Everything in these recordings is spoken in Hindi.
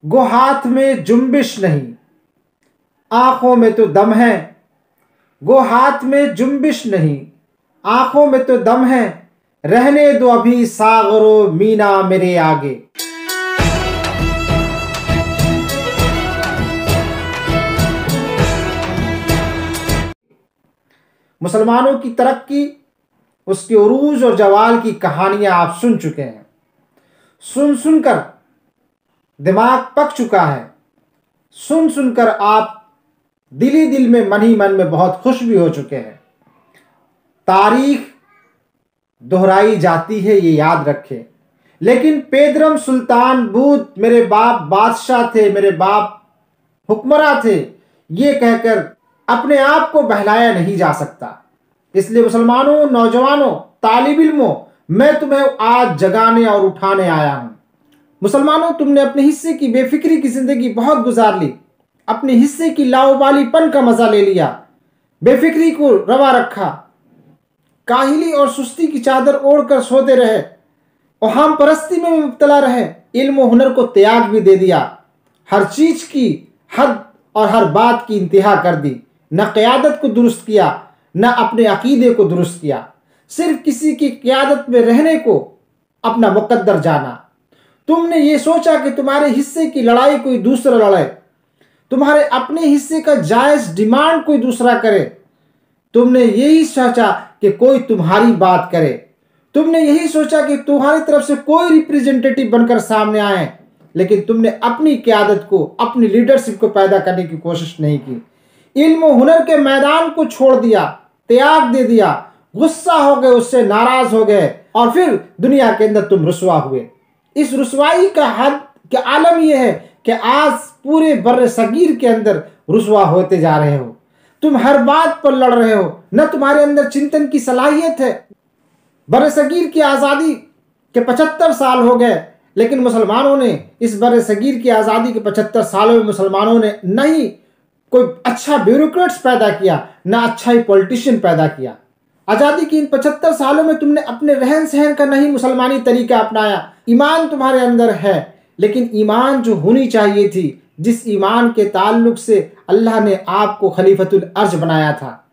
गो हाथ में जुम्बिश नहीं, आंखों में तो दम है। गो हाथ में जुम्बिश नहीं, आंखों में तो दम है। रहने दो अभी सागरो मीना मेरे आगे। मुसलमानों की तरक्की, उसके उरूज और जवाल की कहानियां आप सुन चुके हैं। सुन सुनकर दिमाग पक चुका है। सुन सुनकर आप दिल ही दिल में, मन ही मन में बहुत खुश भी हो चुके हैं। तारीख दोहराई जाती है, ये याद रखें। लेकिन पेदरम सुल्तान बूद मेरे बाप बादशाह थे, मेरे बाप हुक्मरान थे, ये कहकर अपने आप को बहलाया नहीं जा सकता। इसलिए मुसलमानों, नौजवानों, तालिब इल्मों, मैं तुम्हें आज जगाने और उठाने आया हूं। मुसलमानों, तुमने अपने हिस्से की बेफिक्री की जिंदगी बहुत गुजार ली। अपने हिस्से की लाउबालीपन का मजा ले लिया, बेफिक्री को रवा रखा, काहिली और सुस्ती की चादर ओढ़कर सोते रहे और हम परस्ती में मुब्तला रहे। इल्म और हुनर को त्याग भी दे दिया। हर चीज की हद और हर बात की इंतहा कर दी। न क़यादत को दुरुस्त किया, न अपने अकीदे को दुरुस्त किया। सिर्फ किसी की क़यादत में रहने को अपना मुकद्दर जाना। तुमने ये सोचा कि तुम्हारे हिस्से की लड़ाई कोई दूसरा लड़े, तुम्हारे अपने हिस्से का जायज डिमांड कोई दूसरा करे। तुमने यही सोचा कि कोई तुम्हारी बात करे। तुमने यही सोचा कि तुम्हारी तरफ से कोई रिप्रेजेंटेटिव बनकर सामने आए। लेकिन तुमने अपनी क़यादत को, अपनी लीडरशिप को पैदा करने की कोशिश नहीं की। इल्म और हुनर के मैदान को छोड़ दिया, त्याग दे दिया, गुस्सा हो गए, उससे नाराज हो गए और फिर दुनिया के अंदर तुम रुसवा हुए। इस रुसवाई का हद के आलम यह है कि आज पूरे बर्रे सगीर के अंदर रुसवा होते जा रहे हो। तुम हर बात पर लड़ रहे हो, न तुम्हारे अंदर चिंतन की सलाहियत है। बर्रे सगीर की आज़ादी के 75 साल हो गए, लेकिन मुसलमानों ने इस बर्रे सगीर की आज़ादी के 75 सालों में मुसलमानों ने न ही कोई अच्छा ब्यूरोक्रेट्स पैदा किया, न अच्छा ही पॉलिटिशियन पैदा किया। आज़ादी की इन 75 सालों में तुमने अपने रहन सहन का नहीं मुसलमानी तरीका अपनाया। ईमान तुम्हारे अंदर है, लेकिन ईमान जो होनी चाहिए थी, जिस ईमान के ताल्लुक से अल्लाह ने आपको खलीफतुल अर्ज बनाया था,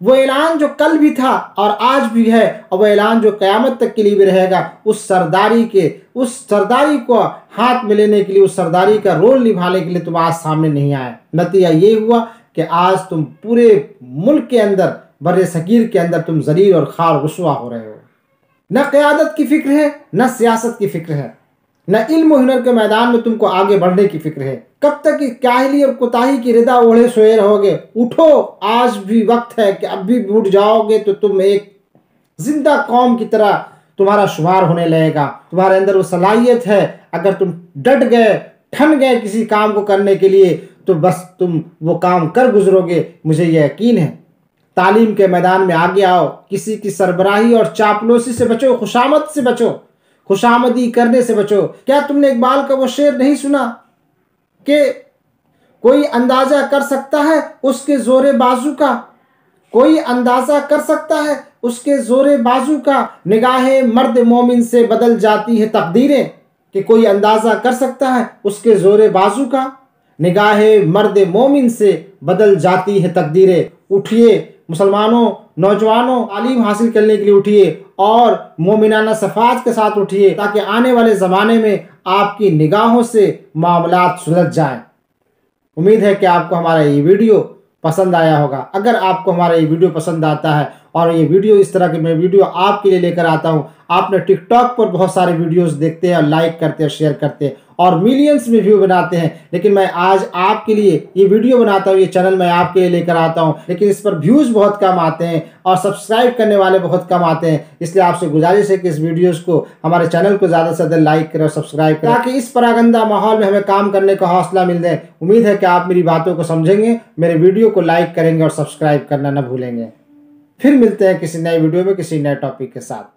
वो ऐलान जो कल भी था और आज भी है, और वो ऐलान जो क़यामत तक के लिए भी रहेगा, उस सरदारी को हाथ में लेने के लिए, उस सरदारी का रोल निभाने के लिए तुम आज सामने नहीं आए। नतीजा ये हुआ कि आज तुम पूरे मुल्क के अंदर, बर्रे सगीर के अंदर तुम ज़लील और खार रुसवा हो रहे हो। न क़यादत की फिक्र है, न सियासत की फिक्र है, न इल्म और हुनर के मैदान में तुमको आगे बढ़ने की फिक्र है। कब तक काहिली और कोताही की रिदा ओढ़े सोए रहोगे? उठो, आज भी वक्त है कि अब भी उठ जाओगे तो तुम एक जिंदा कौम की तरह तुम्हारा शुमार होने लगेगा। तुम्हारे अंदर वो सलाहियत है। अगर तुम डट गए, ठन गए किसी काम को करने के लिए, तो बस तुम वो काम कर गुजरोगे, मुझे यह यकीन है। तालीम के मैदान में आगे आओ। किसी की सरबराही और चापलूसी से बचो, खुशामद से बचो, खुशामदी करने से बचो। क्या तुमने इकबाल का वो शेर नहीं सुना कि कोई अंदाजा कर सकता है उसके जोरे बाजू का, कोई अंदाजा कर सकता है उसके जोरे बाजू का, निगाहे मर्द मोमिन से बदल जाती है तकदीरें। कि कोई अंदाजा कर सकता है उसके जोरे बाजू का, निगाहे मर्द मोमिन से बदल जाती है तकदीरें। उठिए मुसलमानों, नौजवानों, तालीम हासिल करने के लिए उठिए और मोमिनाना सफ़ात के साथ उठिए, ताकि आने वाले ज़माने में आपकी निगाहों से मामलात सुलझ जाएं। उम्मीद है कि आपको हमारा ये वीडियो पसंद आया होगा। अगर आपको हमारा ये वीडियो पसंद आता है, और ये वीडियो इस तरह के मैं वीडियो आपके लिए लेकर आता हूँ, आपने टिकटॉक पर बहुत सारे वीडियोस देखते हैं और लाइक करते हैं, शेयर करते हैं और मिलियंस में व्यू बनाते हैं, लेकिन मैं आज आपके लिए ये वीडियो बनाता हूँ, ये चैनल मैं आपके लिए लेकर आता हूँ, लेकिन इस पर व्यूज़ बहुत कम आते हैं और सब्सक्राइब करने वाले बहुत कम आते हैं। इसलिए आपसे गुजारिश है कि इस वीडियोज़ को, हमारे चैनल को ज़्यादा से ज़्यादा लाइक करें और सब्सक्राइब करें, ताकि इस परागंदा माहौल में हमें काम करने का हौसला मिल जाए। उम्मीद है कि आप मेरी बातों को समझेंगे, मेरे वीडियो को लाइक करेंगे और सब्सक्राइब करना न भूलेंगे। फिर मिलते हैं किसी नए वीडियो में, किसी नए टॉपिक के साथ।